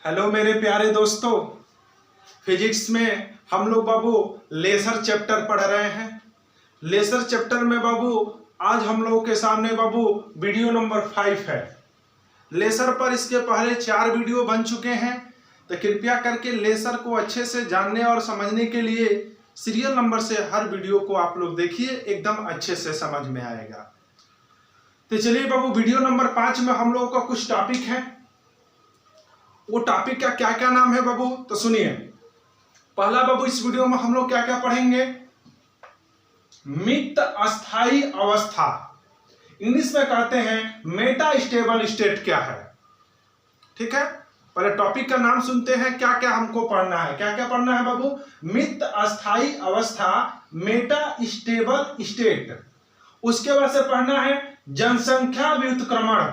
Hello मेरे प्यारे दोस्तों, फिजिक्स में हम लोग बाबू लेजर चैप्टर पढ़ रहे हैं। लेजर चैप्टर में बाबू आज हम लोगों के सामने बाबू वीडियो नंबर 5 है। लेजर पर इसके पहले 4 वीडियो बन चुके हैं, तो कृपया करके लेजर को अच्छे से जानने और समझने के लिए सीरियल नंबर से हर वीडियो को आप लोग देखिए, एकदम अच्छे से समझ में आएगा। तो चलिए बाबू, वीडियो नंबर 5 में हम लोगों का कुछ टॉपिक है। वो टॉपिक का क्या क्या नाम है बाबू, तो सुनिए। पहला बाबू, इस वीडियो में हम लोग क्या क्या पढ़ेंगे। मित अस्थाई अवस्था, इंग्लिश में कहते हैं मेटा स्टेबल स्टेट क्या है। ठीक है, पहले टॉपिक का नाम सुनते हैं, क्या क्या हमको पढ़ना है। क्या क्या पढ़ना है बाबू, मित अस्थाई अवस्था, मेटा स्टेबल स्टेट। उसके बाद से पढ़ना है जनसंख्या व्युत्क्रमण,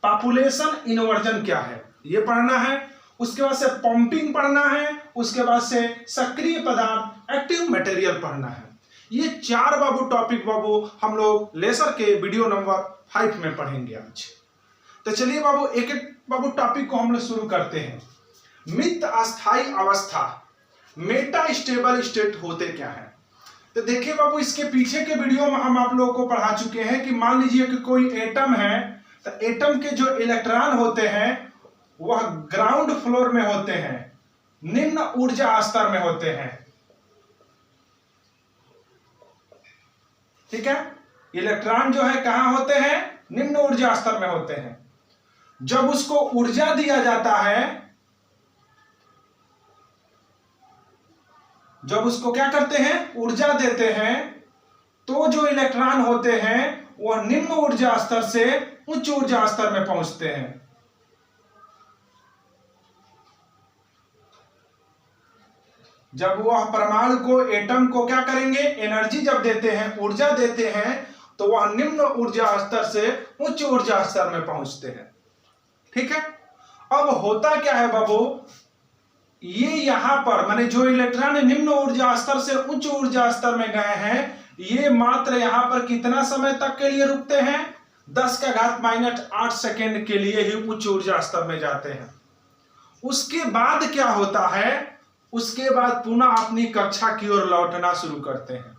पॉपुलेशन इन्वर्जन क्या है, ये पढ़ना है। उसके बाद से पंपिंग पढ़ना है। उसके बाद से सक्रिय पदार्थ, एक्टिव मटेरियल पढ़ना है। ये 4 बाबू टॉपिक बाबू हम लोग लेजर के वीडियो नंबर 5 में पढ़ेंगे आज। तो चलिए बाबू, एक एक बाबू टॉपिक को हम लोग शुरू करते हैं। मित अस्थाई अवस्था, मेटा स्टेबल स्टेट होते क्या है। तो देखिए बाबू, इसके पीछे के वीडियो में हम आप लोगों को पढ़ा चुके हैं कि मान लीजिए कि कोई एटम है, तो एटम के जो इलेक्ट्रॉन होते हैं वह ग्राउंड फ्लोर में होते हैं, निम्न ऊर्जा स्तर में होते हैं। ठीक है, इलेक्ट्रॉन जो है कहां होते हैं, निम्न ऊर्जा स्तर में होते हैं। जब उसको ऊर्जा दिया जाता है, जब उसको क्या करते हैं, ऊर्जा देते हैं, तो जो इलेक्ट्रॉन होते हैं वह निम्न ऊर्जा स्तर से उच्च ऊर्जा स्तर में पहुंचते हैं। जब वह परमाणु को, एटम को क्या करेंगे, एनर्जी जब देते हैं, ऊर्जा देते हैं, तो वह निम्न ऊर्जा स्तर से उच्च ऊर्जा स्तर में पहुंचते हैं। ठीक है, अब होता क्या है बाबू, ये यहां पर माने जो इलेक्ट्रॉन निम्न ऊर्जा स्तर से उच्च ऊर्जा स्तर में गए हैं, ये मात्र यहां पर कितना समय तक के लिए रुकते हैं, 10⁻⁸ सेकेंड के लिए ही उच्च ऊर्जा स्तर में जाते हैं। उसके बाद क्या होता है, उसके बाद पुनः अपनी कक्षा की ओर लौटना शुरू करते हैं।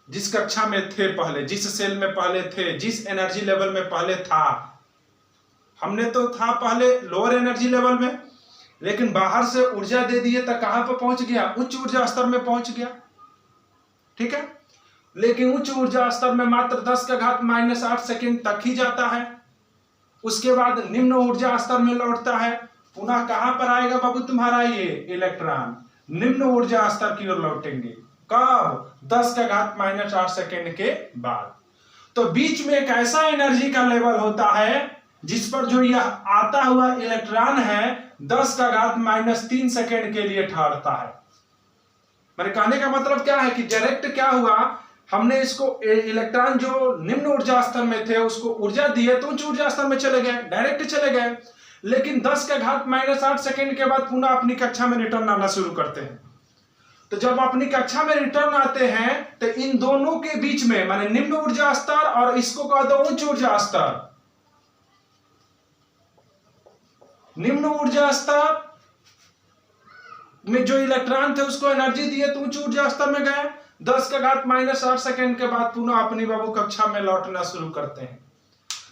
जिस कक्षा में थे पहले, जिस सेल में पहले थे, जिस एनर्जी लेवल में पहले था। हमने तो था पहले लोअर एनर्जी लेवल में, लेकिन बाहर से ऊर्जा दे दिए तो कहां पर पहुंच गया, उच्च ऊर्जा स्तर में पहुंच गया। ठीक है, लेकिन उच्च ऊर्जा स्तर में मात्र 10⁻⁸ सेकेंड तक ही जाता है। उसके बाद निम्न ऊर्जा स्तर में लौटता है। पुनः कहां पर आएगा बाबू तुम्हारा ये इलेक्ट्रॉन, निम्न ऊर्जा स्तर की ओर लौटेंगे। कब, 10⁻⁸ सेकेंड के बाद। तो बीच में एक ऐसा एनर्जी का लेवल होता है जिस पर जो यह आता हुआ इलेक्ट्रॉन है 10⁻³ सेकेंड के लिए ठहरता है। मेरे कहने का मतलब क्या है कि डायरेक्ट क्या हुआ, हमने इसको इलेक्ट्रॉन जो निम्न ऊर्जा स्तर में थे उसको ऊर्जा दिए तो उच्च ऊर्जा स्तर में चले गए, डायरेक्ट चले गए। लेकिन 10⁻⁸ सेकेंड के बाद पुनः अपनी कक्षा में रिटर्न आना शुरू करते हैं। तो जब अपनी कक्षा में रिटर्न आते हैं तो इन दोनों के बीच में माने निम्न ऊर्जा स्तर और इसको कह दो उच्च ऊर्जा स्तर, निम्न ऊर्जा स्तर में जो इलेक्ट्रॉन थे उसको एनर्जी दिए तो उच्च ऊर्जा स्तर में गए। 10⁻⁸ सेकेंड के बाद पुनः अपनी बाबू कक्षा में लौटना शुरू करते हैं।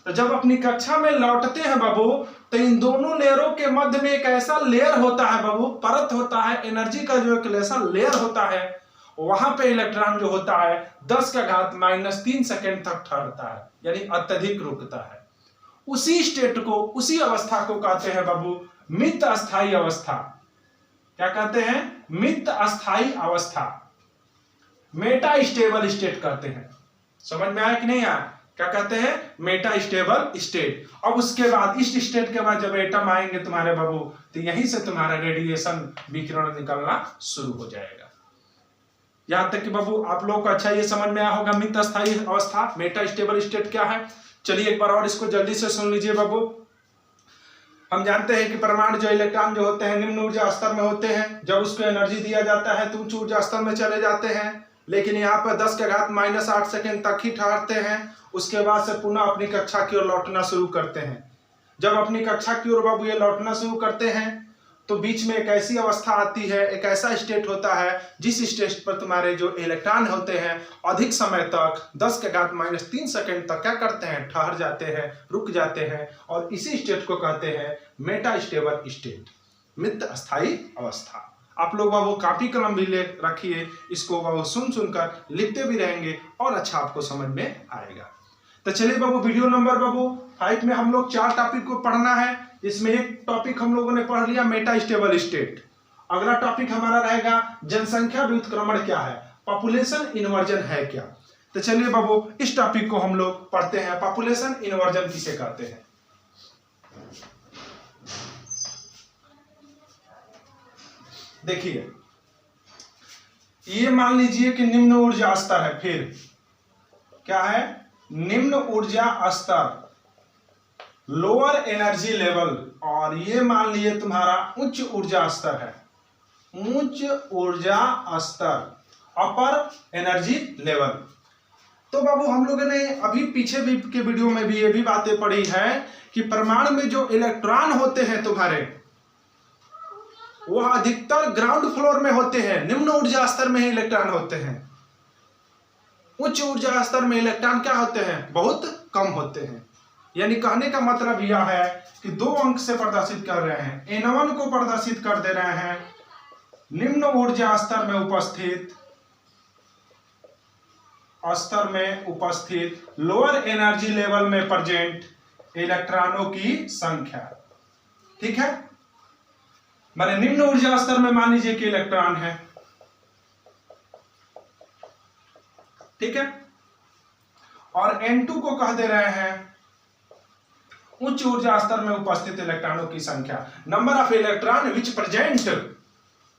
तो जब अपनी कक्षा में लौटते हैं बाबू, तो इन दोनों लेयरों के मध्य में एक ऐसा लेयर होता है बाबू, परत होता है, एनर्जी का जो एक ऐसा लेयर होता है, वहां पे इलेक्ट्रॉन जो होता है 10⁻³ सेकेंड तक ठहरता है, यानी अत्यधिक रुकता है। उसी स्टेट को, उसी अवस्था को कहते हैं बाबू मित अस्थाई अवस्था। क्या कहते हैं, मित अस्थाई अवस्था, मेटा स्टेबल स्टेट कहते हैं। समझ में आया कि नहीं आया, क्या कहते हैं, मेटा स्टेबल स्टेट। अब उसके बाद इस स्टेट के बाद जब एटम आएंगे तुम्हारे बाबू, तो यहीं से तुम्हारा रेडिएशन, विकिरण निकलना शुरू हो जाएगा। यहां तक कि बाबू आप लोगों को अच्छा ये समझ में आया होगा मित अस्थाई अवस्था, मेटा स्टेबल स्टेट क्या है। चलिए एक बार और इसको जल्दी से सुन लीजिए बाबू। हम जानते हैं कि परमाणु जो इलेक्ट्रॉन जो होते हैं निम्न ऊर्जा स्तर में होते हैं। जब उसको एनर्जी दिया जाता है तो उच्च ऊर्जा स्तर में चले जाते हैं, लेकिन यहाँ पर 10⁻⁸ सेकेंड तक ही ठहरते हैं। उसके बाद से पुनः अपनी कक्षा की ओर लौटना शुरू करते हैं। जब अपनी कक्षा की ओर बाबू ये लौटना शुरू करते हैं तो बीच में एक ऐसी अवस्था आती है, एक ऐसा स्टेट होता है जिस स्टेट पर तुम्हारे जो इलेक्ट्रॉन होते हैं अधिक समय तक 10⁻³ सेकंड तक क्या करते हैं, ठहर जाते हैं, रुक जाते हैं, और इसी स्टेट को कहते हैं मेटा स्टेबल स्टेट, मित अस्थायी अवस्था। आप लोग बाबू कॉपी कलम भी ले रखिए, इसको बाबू सुन सुनकर लिखते भी रहेंगे और अच्छा आपको समझ में आएगा। तो चलिए बाबू वीडियो नंबर बाबू 5 में हम लोग 4 टॉपिक को पढ़ना है। इसमें एक टॉपिक हम लोगों ने पढ़ लिया मेटा स्टेबल स्टेट। अगला टॉपिक हमारा रहेगा जनसंख्या व्युत्क्रमण क्या है, पॉपुलेशन इन्वर्जन है क्या। तो चलिए बाबू इस टॉपिक को हम लोग पढ़ते हैं, पॉपुलेशन इन्वर्जन किसे कहते हैं। देखिए ये मान लीजिए कि निम्न ऊर्जा स्तर है, फिर क्या है, निम्न ऊर्जा स्तर, लोअर एनर्जी लेवल, और ये मान लिए तुम्हारा उच्च ऊर्जा स्तर है, उच्च ऊर्जा स्तर, अपर एनर्जी लेवल। तो बाबू हम लोगों ने अभी पीछे भी के वीडियो में भी ये भी बातें पढ़ी है कि परमाणु में जो इलेक्ट्रॉन होते हैं तुम्हारे, वह अधिकतर ग्राउंड फ्लोर में होते हैं, निम्न ऊर्जा स्तर में ही इलेक्ट्रॉन होते हैं। उच्च ऊर्जा स्तर में इलेक्ट्रॉन क्या होते हैं, बहुत कम होते हैं। यानी कहने का मतलब यह है कि 2 अंक से प्रदर्शित कर रहे हैं, N1 को प्रदर्शित कर दे रहे हैं निम्न ऊर्जा स्तर में उपस्थित लोअर एनर्जी लेवल में प्रेजेंट इलेक्ट्रॉनों की संख्या। ठीक है, माने निम्न ऊर्जा स्तर में मान लीजिए कि इलेक्ट्रॉन है, ठीक है, और N2 को कह दे रहे हैं उच्च ऊर्जा स्तर में उपस्थित इलेक्ट्रॉनों की संख्या, number of electron which present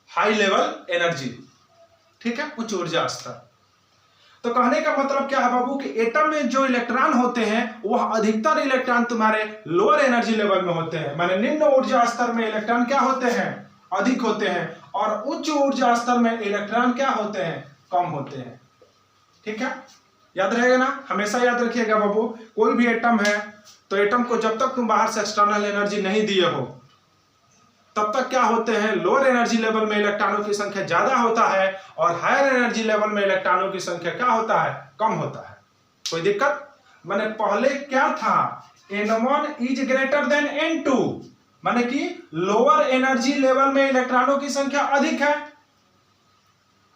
high level energy. ठीक है, उच्च ऊर्जा स्तर। तो कहने का मतलब क्या है बाबू कि एटम में जो इलेक्ट्रॉन होते हैं वह अधिकतर इलेक्ट्रॉन तुम्हारे लोअर एनर्जी लेवल में होते हैं, माने निम्न ऊर्जा स्तर में इलेक्ट्रॉन क्या होते हैं, अधिक होते हैं, और उच्च ऊर्जा स्तर में इलेक्ट्रॉन क्या होते हैं, कम होते हैं। ठीक है, याद रहेगा ना, हमेशा याद रखिएगा बाबू, कोई भी एटम है तो एटम को जब तक तुम बाहर से एक्सटर्नल एनर्जी नहीं दिए हो तब तक क्या होते हैं, लोअर एनर्जी लेवल में इलेक्ट्रॉनों की संख्या ज्यादा होता है और हायर एनर्जी लेवल में इलेक्ट्रॉनों की संख्या क्या होता है, कम होता है। कोई दिक्कत, माने पहले क्या था, N1 is greater than N2, माने कि लोअर एनर्जी लेवल में इलेक्ट्रॉनों की संख्या अधिक है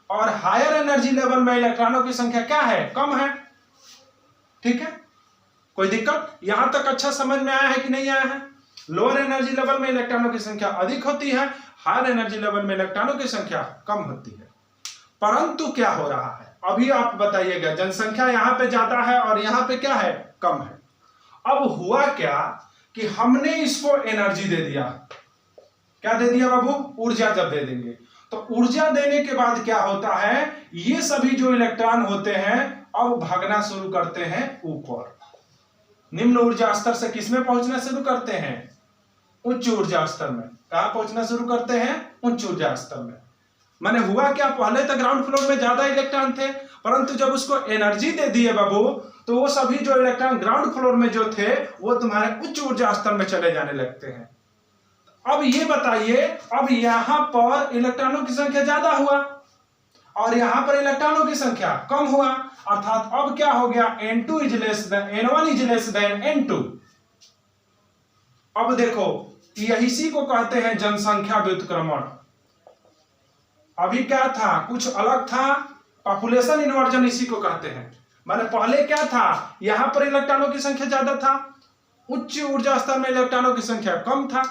और हायर एनर्जी लेवल में इलेक्ट्रॉनों की संख्या क्या है, कम है। ठीक है, कोई दिक्कत, यहां तक अच्छा समझ में आया है कि नहीं आया है। लोअर एनर्जी लेवल में इलेक्ट्रॉनों की संख्या अधिक होती है, हायर एनर्जी लेवल में इलेक्ट्रॉनों की संख्या कम होती है। परंतु क्या हो रहा है, अभी आप बताइएगा, जनसंख्या यहां पे ज्यादा है और यहां पे क्या है, कम है। अब हुआ क्या कि हमने इसको एनर्जी दे दिया, क्या दे दिया बाबू, ऊर्जा जब दे देंगे तो ऊर्जा देने के बाद क्या होता है, ये सभी जो इलेक्ट्रॉन होते हैं अब भागना शुरू करते हैं ऊपर, निम्न ऊर्जा स्तर से किसमें पहुंचना शुरू करते हैं, उच्च ऊर्जा स्तर में। कहां पहुंचना शुरू करते हैं, उच्च ऊर्जा स्तर में। माने हुआ क्या, पहले तो ग्राउंड फ्लोर में ज्यादा इलेक्ट्रॉन थे, परंतु जब उसको एनर्जी दे दिए बाबू तो वो सभी जो इलेक्ट्रॉन ग्राउंड फ्लोर में जो थे वो तुम्हारे उच्च ऊर्जा स्तर में चले जाने लगते हैं। अब ये बताइए, अब यहां पर इलेक्ट्रॉनों की संख्या ज्यादा हुआ और यहां पर इलेक्ट्रॉनों की संख्या कम हुआ, अर्थात अब क्या हो गया, N1 is less than N2। अब देखो इसी को कहते हैं जनसंख्या व्युत्क्रमण। अभी क्या था, कुछ अलग था, पॉपुलेशन इन्वर्जन इसी को कहते हैं। माने पहले क्या था, यहां पर इलेक्ट्रॉनों की संख्या ज्यादा था, उच्च ऊर्जा स्तर में इलेक्ट्रॉनों की संख्या कम था,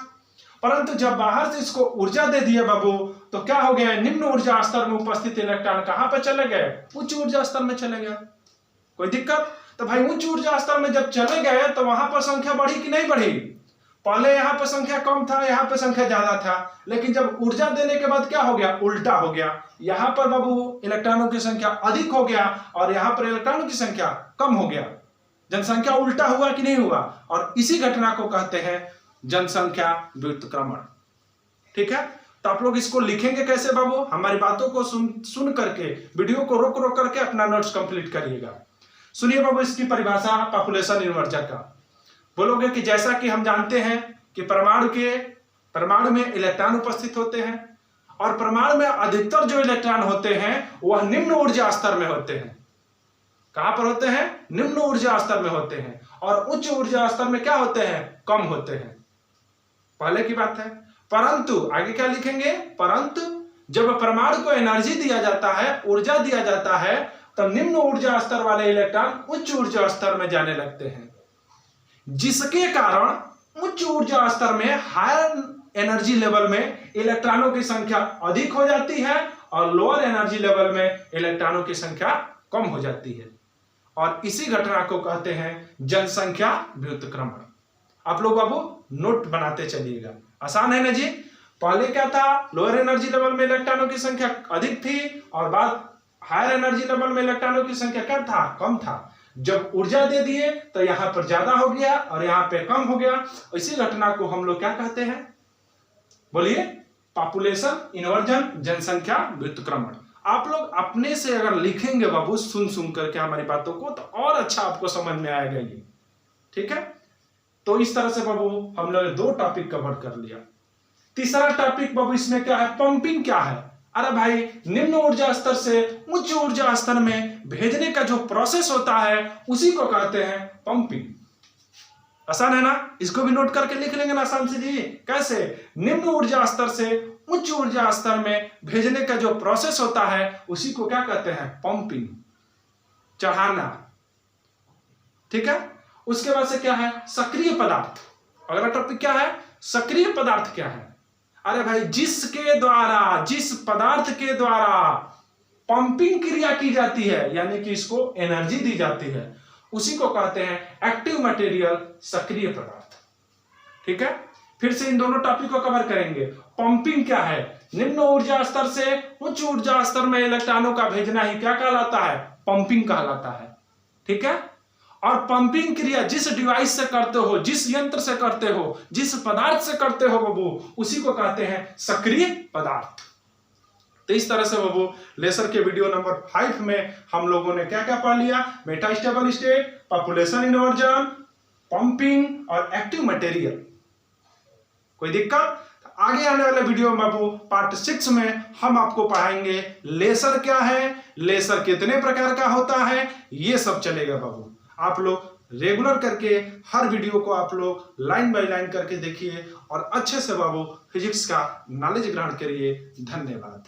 परंतु जब बाहर से इसको ऊर्जा दे दिए बाबू तो क्या हो गया, निम्न ऊर्जा स्तर में उपस्थित इलेक्ट्रॉन कहां पर चले गए, उच्च ऊर्जा स्तर में चले गए। कोई दिक्कत, तो भाई उच्च ऊर्जा स्तर में जब चले गए तो वहां पर संख्या बढ़ी कि नहीं बढ़ी, पहले यहां पर संख्या कम था, यहां पर संख्या ज्यादा था, लेकिन जब ऊर्जा देने के बाद क्या हो गया, उल्टा हो गया, यहां पर बाबू इलेक्ट्रॉनों की संख्या अधिक हो गया और यहां पर इलेक्ट्रॉनों की संख्या कम हो गया, जनसंख्या उल्टा हुआ कि नहीं हुआ, और इसी घटना को कहते हैं जनसंख्या व्युत्क्रमण। ठीक है, तो आप लोग इसको लिखेंगे कैसे बाबू, हमारी बातों को सुन करके, वीडियो को रोक रोक करके अपना नोट्स कंप्लीट करिएगा। सुनिए बाबू इसकी परिभाषा पॉपुलेशन इन्वर्जन का। बोलोगे कि जैसा कि हम जानते हैं कि परमाणु में इलेक्ट्रॉन उपस्थित होते हैं और परमाणु में अधिकतर जो इलेक्ट्रॉन होते हैं वह निम्न ऊर्जा स्तर में होते हैं। कहां पर होते हैं? निम्न ऊर्जा स्तर में होते हैं। और उच्च ऊर्जा स्तर में क्या होते हैं? कम होते हैं। पहले की बात है। परंतु आगे क्या लिखेंगे? परंतु जब परमाणु को एनर्जी दिया जाता है, ऊर्जा दिया जाता है, तब निम्न ऊर्जा स्तर वाले इलेक्ट्रॉन उच्च ऊर्जा स्तर में जाने लगते हैं, जिसके कारण उच्च ऊर्जा स्तर में हायर एनर्जी लेवल में इलेक्ट्रॉनों की संख्या अधिक हो जाती है और लोअर एनर्जी लेवल में इलेक्ट्रॉनों की संख्या कम हो जाती है। और इसी घटना को कहते हैं जनसंख्या व्युत्क्रमण। आप लोग अब नोट बनाते चलिएगा, आसान है ना जी। पहले क्या था? लोअर एनर्जी लेवल में इलेक्ट्रॉनों की संख्या अधिक थी और बाद हायर एनर्जी लेवल में इलेक्ट्रॉनों की संख्या क्या था? कम था। जब ऊर्जा दे दिए तो यहां पर ज्यादा हो गया और यहां पे कम हो गया। इसी घटना को हम लोग क्या कहते हैं? बोलिए। पॉपुलेशन इन्वर्जन, जनसंख्या व्युत्क्रमण। आप लोग अपने से अगर लिखेंगे बाबू सुन करके हमारी बातों को, तो और अच्छा आपको समझ में आएगा ये। ठीक है, तो इस तरह से बाबू हम लोग 2 टॉपिक कवर कर लिया। तीसरा टॉपिक बाबू इसमें क्या है? पंपिंग क्या है? अरे भाई, निम्न ऊर्जा स्तर से उच्च ऊर्जा स्तर में भेजने का जो प्रोसेस होता है उसी को कहते हैं पंपिंग। आसान है ना? इसको भी नोट करके लिख लेंगे ना आसान से जी। कैसे? निम्न ऊर्जा स्तर से उच्च ऊर्जा स्तर में भेजने का जो प्रोसेस होता है उसी को क्या कहते हैं? पंपिंग, चढ़ाना। ठीक है, उसके बाद से क्या है? सक्रिय पदार्थ। अगला टॉपिक क्या है? सक्रिय पदार्थ क्या है? अरे भाई, जिस पदार्थ के द्वारा पंपिंग क्रिया की जाती है, यानी कि इसको एनर्जी दी जाती है, उसी को कहते हैं एक्टिव मटेरियल, सक्रिय पदार्थ। ठीक है, फिर से इन दोनों टॉपिक को कवर करेंगे। पंपिंग क्या है? निम्न ऊर्जा स्तर से उच्च ऊर्जा स्तर में इलेक्ट्रॉनों का भेजना ही क्या कहलाता है? पंपिंग कहलाता है। ठीक है, और पंपिंग क्रिया जिस डिवाइस से करते हो, जिस यंत्र से करते हो, जिस पदार्थ से करते हो बाबू, उसी को कहते हैं सक्रिय पदार्थ। तो इस तरह से बाबू लेसर के वीडियो नंबर 5 में हम लोगों ने क्या क्या पढ़ लिया? Metastable state, population inversion, pumping और एक्टिव मटेरियल। कोई दिक्कत? आगे आने वाले वीडियो में बाबू पार्ट 6 में हम आपको पढ़ाएंगे लेसर क्या है, लेसर कितने प्रकार का होता है, ये सब चलेगा बाबू। आप लोग रेगुलर करके हर वीडियो को आप लोग लाइन बाय लाइन करके देखिए और अच्छे से बाबू फिजिक्स का नॉलेज ग्रहण करिए। धन्यवाद।